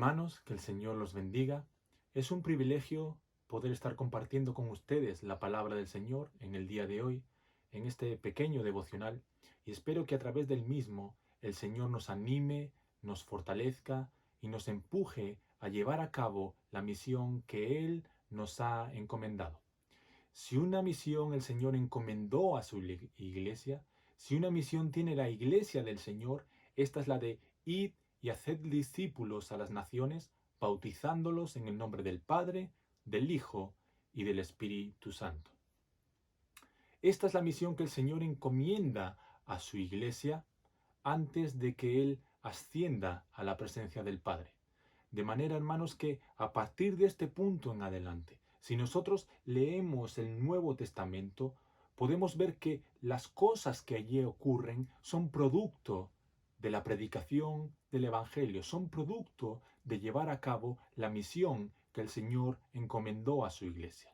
Hermanos, que el Señor los bendiga. Es un privilegio poder estar compartiendo con ustedes la palabra del Señor en el día de hoy, en este pequeño devocional, y espero que a través del mismo el Señor nos anime, nos fortalezca y nos empuje a llevar a cabo la misión que Él nos ha encomendado. Si una misión el Señor encomendó a su iglesia, si una misión tiene la iglesia del Señor, esta es la de id y haced discípulos a las naciones, bautizándolos en el nombre del Padre, del Hijo y del Espíritu Santo. Esta es la misión que el Señor encomienda a su iglesia antes de que Él ascienda a la presencia del Padre. De manera, hermanos, que a partir de este punto en adelante, si nosotros leemos el Nuevo Testamento, podemos ver que las cosas que allí ocurren son producto de la predicación del Evangelio, son producto de llevar a cabo la misión que el Señor encomendó a su iglesia.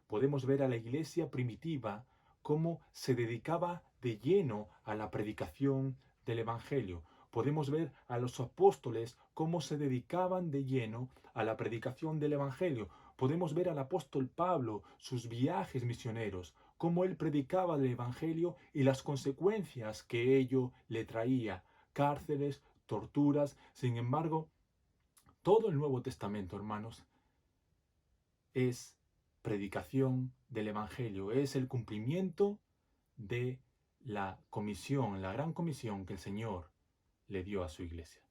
Podemos ver a la iglesia primitiva cómo se dedicaba de lleno a la predicación del Evangelio. Podemos ver a los apóstoles cómo se dedicaban de lleno a la predicación del Evangelio. Podemos ver al apóstol Pablo, sus viajes misioneros, cómo él predicaba el Evangelio y las consecuencias que ello le traía, cárceles, torturas. Sin embargo, todo el Nuevo Testamento, hermanos, es predicación del Evangelio, es el cumplimiento de la comisión, la gran comisión que el Señor le dio a su iglesia.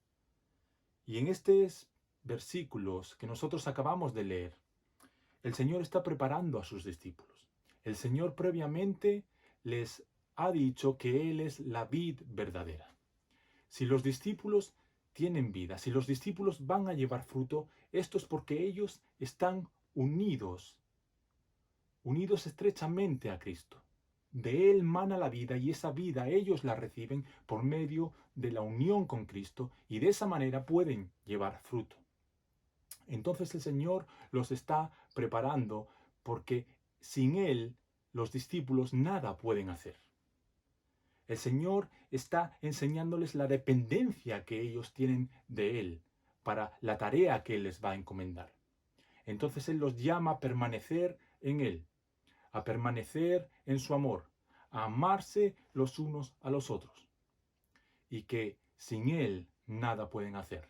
Y en estos versículos que nosotros acabamos de leer, el Señor está preparando a sus discípulos. El Señor previamente les ha dicho que Él es la vid verdadera. Si los discípulos tienen vida, si los discípulos van a llevar fruto, esto es porque ellos están unidos estrechamente a Cristo. De Él mana la vida y esa vida ellos la reciben por medio de la unión con Cristo y de esa manera pueden llevar fruto. Entonces el Señor los está preparando porque sin Él los discípulos nada pueden hacer. El Señor está enseñándoles la dependencia que ellos tienen de Él para la tarea que Él les va a encomendar. Entonces Él los llama a permanecer en Él, a permanecer en su amor, a amarse los unos a los otros, y que sin Él nada pueden hacer.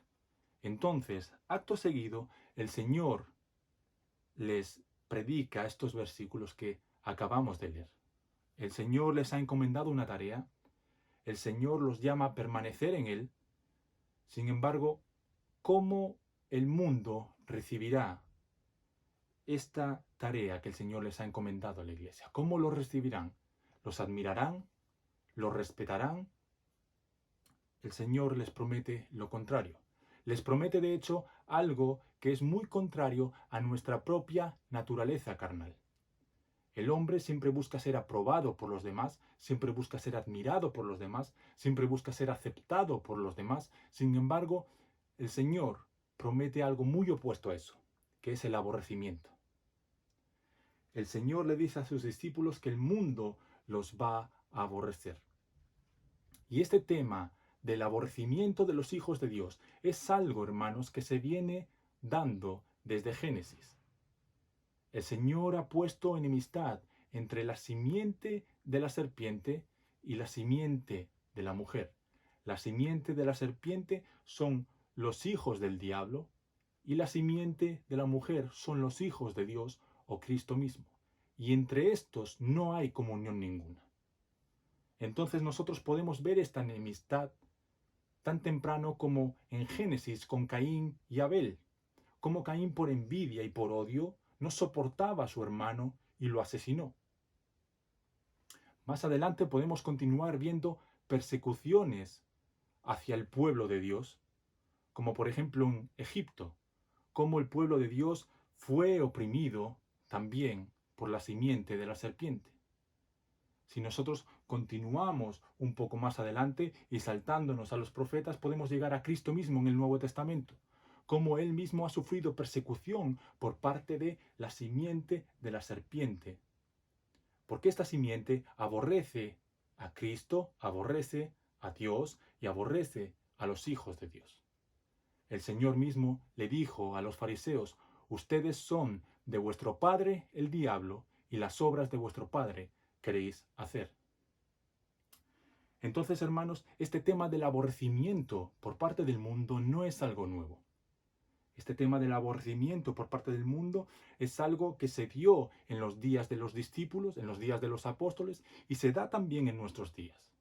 Entonces, acto seguido, el Señor les predica estos versículos que acabamos de leer. El Señor les ha encomendado una tarea, el Señor los llama a permanecer en Él. Sin embargo, ¿cómo el mundo recibirá esta tarea que el Señor les ha encomendado a la iglesia? ¿Cómo lo recibirán? ¿Los admirarán? ¿Los respetarán? El Señor les promete lo contrario. Les promete, de hecho, algo que es muy contrario a nuestra propia naturaleza carnal. El hombre siempre busca ser aprobado por los demás, siempre busca ser admirado por los demás, siempre busca ser aceptado por los demás. Sin embargo, el Señor promete algo muy opuesto a eso, que es el aborrecimiento. El Señor le dice a sus discípulos que el mundo los va a aborrecer. Y este tema del aborrecimiento de los hijos de Dios es algo, hermanos, que se viene dando desde Génesis. El Señor ha puesto enemistad entre la simiente de la serpiente y la simiente de la mujer. La simiente de la serpiente son los hijos del diablo y la simiente de la mujer son los hijos de Dios o Cristo mismo. Y entre estos no hay comunión ninguna. Entonces nosotros podemos ver esta enemistad tan temprano como en Génesis con Caín y Abel, como Caín por envidia y por odio no soportaba a su hermano y lo asesinó. Más adelante podemos continuar viendo persecuciones hacia el pueblo de Dios, como por ejemplo en Egipto, cómo el pueblo de Dios fue oprimido también por la simiente de la serpiente. Si nosotros continuamos un poco más adelante y saltándonos a los profetas, podemos llegar a Cristo mismo en el Nuevo Testamento, como Él mismo ha sufrido persecución por parte de la simiente de la serpiente. Porque esta simiente aborrece a Cristo, aborrece a Dios y aborrece a los hijos de Dios. El Señor mismo le dijo a los fariseos: ustedes son de vuestro padre el diablo, y las obras de vuestro padre queréis hacer. Entonces, hermanos, este tema del aborrecimiento por parte del mundo no es algo nuevo. Este tema del aborrecimiento por parte del mundo es algo que se dio en los días de los discípulos, en los días de los apóstoles, y se da también en nuestros días.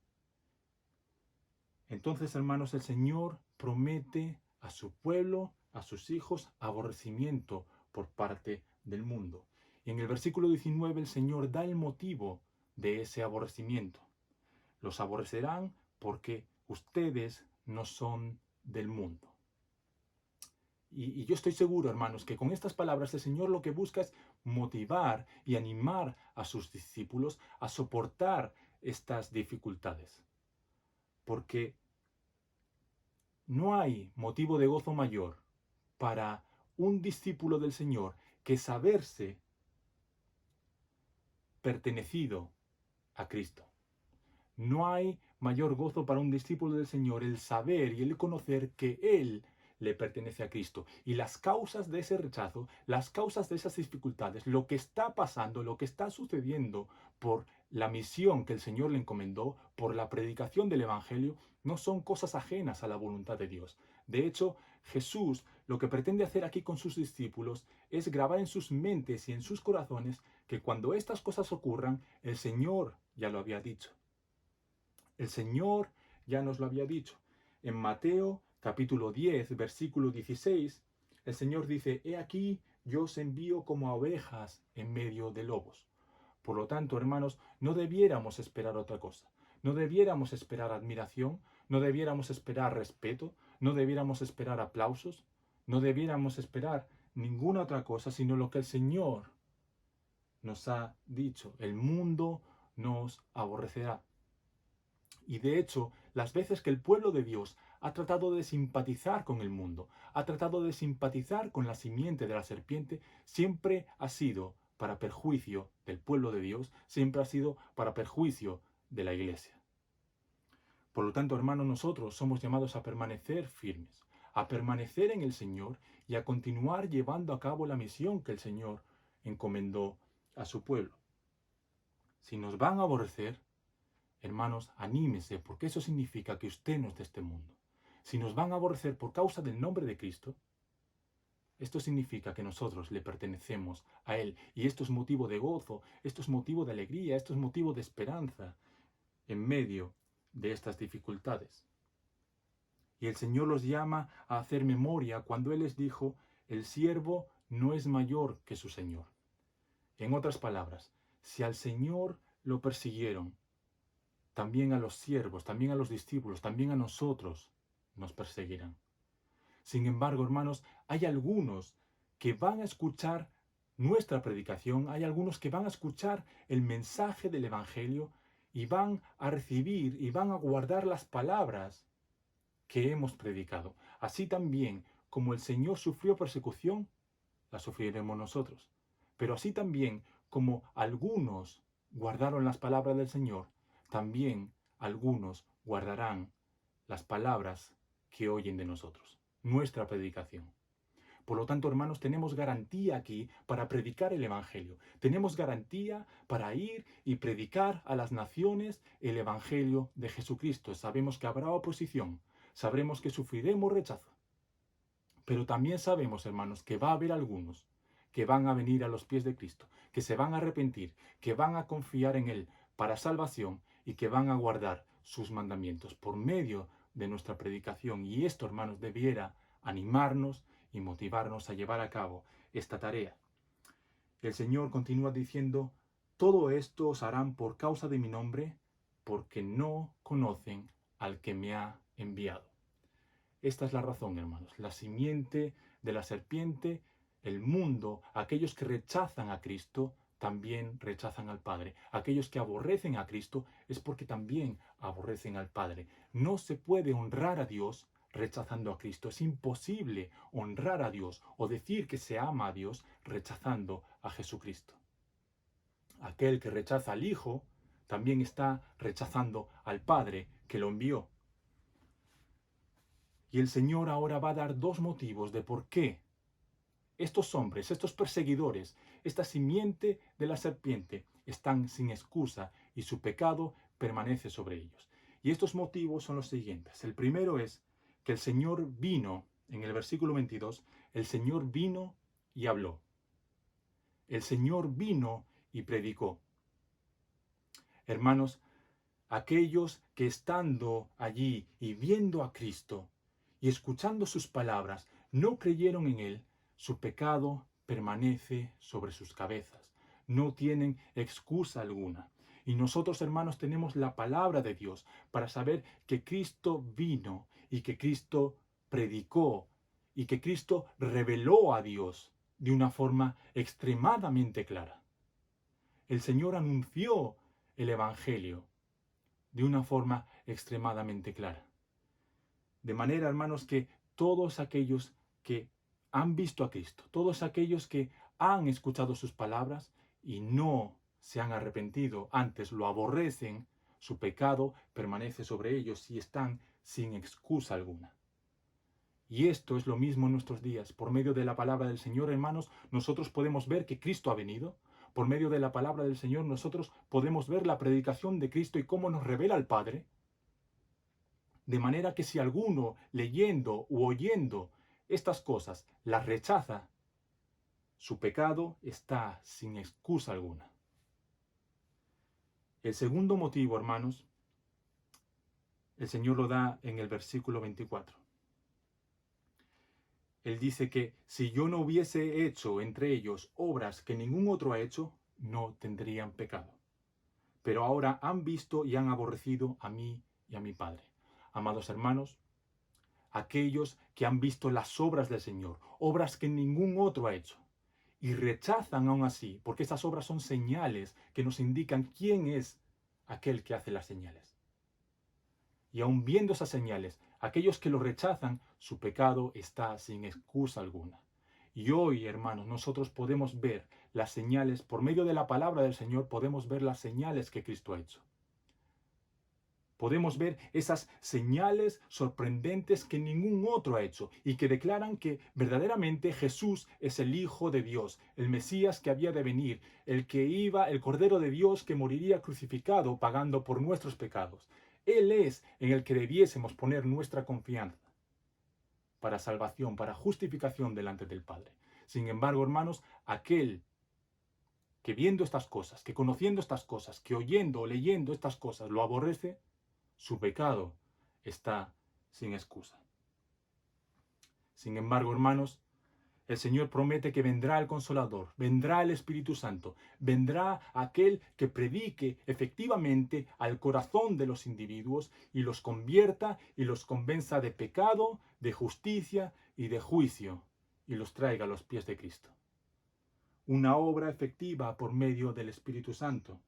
Entonces, hermanos, el Señor promete a su pueblo, a sus hijos, aborrecimiento por parte del mundo. Y en el versículo 19 el Señor da el motivo de ese aborrecimiento. Los aborrecerán porque ustedes no son del mundo. Y yo estoy seguro, hermanos, que con estas palabras el Señor lo que busca es motivar y animar a sus discípulos a soportar estas dificultades. Porque no hay motivo de gozo mayor para un discípulo del Señor que saberse pertenecido a Cristo. No hay mayor gozo para un discípulo del Señor el saber y el conocer que Él le pertenece a Cristo. Y las causas de ese rechazo, las causas de esas dificultades, lo que está pasando, lo que está sucediendo por la misión que el Señor le encomendó, por la predicación del Evangelio, no son cosas ajenas a la voluntad de Dios. De hecho, Jesús lo que pretende hacer aquí con sus discípulos es grabar en sus mentes y en sus corazones que cuando estas cosas ocurran, el Señor ya lo había dicho. El Señor ya nos lo había dicho. En Mateo capítulo 10, versículo 16, el Señor dice: he aquí, yo os envío como a ovejas en medio de lobos. Por lo tanto, hermanos, no debiéramos esperar otra cosa. No debiéramos esperar admiración, no debiéramos esperar respeto, no debiéramos esperar aplausos, no debiéramos esperar ninguna otra cosa, sino lo que el Señor nos ha dicho. El mundo nos aborrecerá. Y de hecho, las veces que el pueblo de Dios ha tratado de simpatizar con el mundo, ha tratado de simpatizar con la simiente de la serpiente, siempre ha sido para perjuicio del pueblo de Dios, siempre ha sido para perjuicio de la iglesia. Por lo tanto, hermanos, nosotros somos llamados a permanecer firmes, a permanecer en el Señor y a continuar llevando a cabo la misión que el Señor encomendó a su pueblo. Si nos van a aborrecer, hermanos, anímese, porque eso significa que usted no es de este mundo. Si nos van a aborrecer por causa del nombre de Cristo, esto significa que nosotros le pertenecemos a Él. Y esto es motivo de gozo, esto es motivo de alegría, esto es motivo de esperanza en medio de estas dificultades. Y el Señor los llama a hacer memoria cuando Él les dijo: el siervo no es mayor que su Señor. En otras palabras, si al Señor lo persiguieron, también a los siervos, también a los discípulos, también a nosotros nos perseguirán. Sin embargo, hermanos, hay algunos que van a escuchar nuestra predicación, hay algunos que van a escuchar el mensaje del Evangelio y van a recibir y van a guardar las palabras que hemos predicado. Así también como el Señor sufrió persecución, la sufriremos nosotros. Pero así también como algunos guardaron las palabras del Señor, también algunos guardarán las palabras que oyen de nosotros, nuestra predicación. Por lo tanto, hermanos, tenemos garantía aquí para predicar el Evangelio. Tenemos garantía para ir y predicar a las naciones el Evangelio de Jesucristo. Sabemos que habrá oposición, sabremos que sufriremos rechazo. Pero también sabemos, hermanos, que va a haber algunos que van a venir a los pies de Cristo, que se van a arrepentir, que van a confiar en Él para salvación y que van a guardar sus mandamientos por medio de nuestra predicación. Y esto, hermanos, debiera animarnos y motivarnos a llevar a cabo esta tarea. El Señor continúa diciendo: todo esto os harán por causa de mi nombre, porque no conocen al que me ha enviado. Esta es la razón, hermanos. La simiente de la serpiente, el mundo, aquellos que rechazan a Cristo, también rechazan al Padre. Aquellos que aborrecen a Cristo es porque también aborrecen al Padre. No se puede honrar a Dios rechazando a Cristo. Es imposible honrar a Dios o decir que se ama a Dios rechazando a Jesucristo. Aquel que rechaza al Hijo también está rechazando al Padre que lo envió. Y el Señor ahora va a dar dos motivos de por qué estos hombres, estos perseguidores, esta simiente de la serpiente, están sin excusa y su pecado permanece sobre ellos. Y estos motivos son los siguientes. El primero es que el Señor vino, en el versículo 22, el Señor vino y habló. El Señor vino y predicó. Hermanos, aquellos que estando allí y viendo a Cristo y escuchando sus palabras, no creyeron en Él, su pecado permanece sobre sus cabezas. No tienen excusa alguna. Y nosotros, hermanos, tenemos la palabra de Dios para saber que Cristo vino y que Cristo predicó y que Cristo reveló a Dios de una forma extremadamente clara. El Señor anunció el Evangelio de una forma extremadamente clara. De manera, hermanos, que todos aquellos que han visto a Cristo, todos aquellos que han escuchado sus palabras y no se han arrepentido, antes lo aborrecen, su pecado permanece sobre ellos y están sin excusa alguna. Y esto es lo mismo en nuestros días. Por medio de la palabra del Señor, hermanos, nosotros podemos ver que Cristo ha venido. Por medio de la palabra del Señor, nosotros podemos ver la predicación de Cristo y cómo nos revela el Padre. De manera que si alguno, leyendo u oyendo estas cosas, las rechaza, su pecado está sin excusa alguna. El segundo motivo, hermanos, el Señor lo da en el versículo 24. Él dice que si yo no hubiese hecho entre ellos obras que ningún otro ha hecho, no tendrían pecado. Pero ahora han visto y han aborrecido a mí y a mi Padre. Amados hermanos, aquellos que han visto las obras del Señor, obras que ningún otro ha hecho, y rechazan aún así, porque estas obras son señales que nos indican quién es aquel que hace las señales. Y aun viendo esas señales, aquellos que lo rechazan, su pecado está sin excusa alguna. Y hoy, hermanos, nosotros podemos ver las señales, por medio de la palabra del Señor, podemos ver las señales que Cristo ha hecho. Podemos ver esas señales sorprendentes que ningún otro ha hecho y que declaran que verdaderamente Jesús es el Hijo de Dios, el Mesías que había de venir, el que iba, el Cordero de Dios que moriría crucificado pagando por nuestros pecados. Él es en el que debiésemos poner nuestra confianza para salvación, para justificación delante del Padre. Sin embargo, hermanos, aquel que viendo estas cosas, que conociendo estas cosas, que oyendo o leyendo estas cosas lo aborrece, su pecado está sin excusa. Sin embargo, hermanos, el Señor promete que vendrá el Consolador, vendrá el Espíritu Santo, vendrá aquel que predique efectivamente al corazón de los individuos y los convierta y los convenza de pecado, de justicia y de juicio y los traiga a los pies de Cristo. Una obra efectiva por medio del Espíritu Santo.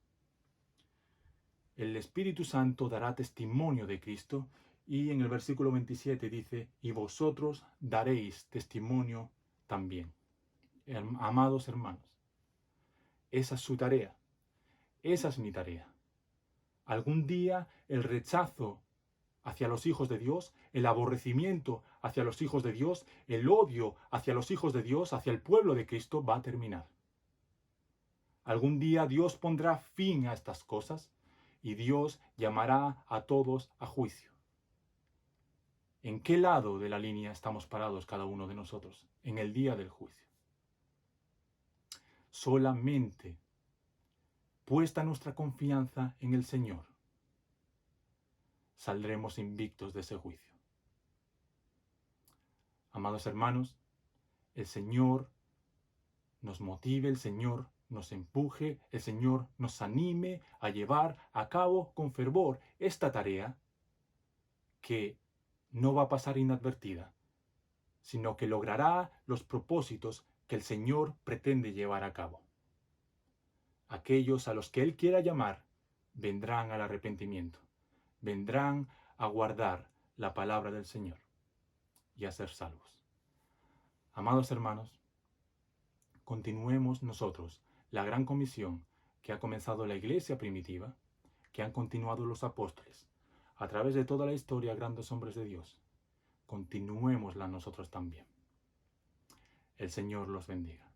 El Espíritu Santo dará testimonio de Cristo y en el versículo 27 dice, y vosotros daréis testimonio también. Amados hermanos, esa es su tarea, esa es mi tarea. Algún día el rechazo hacia los hijos de Dios, el aborrecimiento hacia los hijos de Dios, el odio hacia los hijos de Dios, hacia el pueblo de Cristo va a terminar. Algún día Dios pondrá fin a estas cosas y Dios llamará a todos a juicio. ¿En qué lado de la línea estamos parados cada uno de nosotros? En el día del juicio. Solamente puesta nuestra confianza en el Señor, saldremos invictos de ese juicio. Amados hermanos, el Señor nos motive, el Señor nos empuje, el Señor nos anime a llevar a cabo con fervor esta tarea que no va a pasar inadvertida, sino que logrará los propósitos que el Señor pretende llevar a cabo. Aquellos a los que Él quiera llamar vendrán al arrepentimiento, vendrán a guardar la palabra del Señor y a ser salvos. Amados hermanos, continuemos nosotros la gran comisión que ha comenzado la iglesia primitiva, que han continuado los apóstoles, a través de toda la historia, grandes hombres de Dios, continuémosla nosotros también. El Señor los bendiga.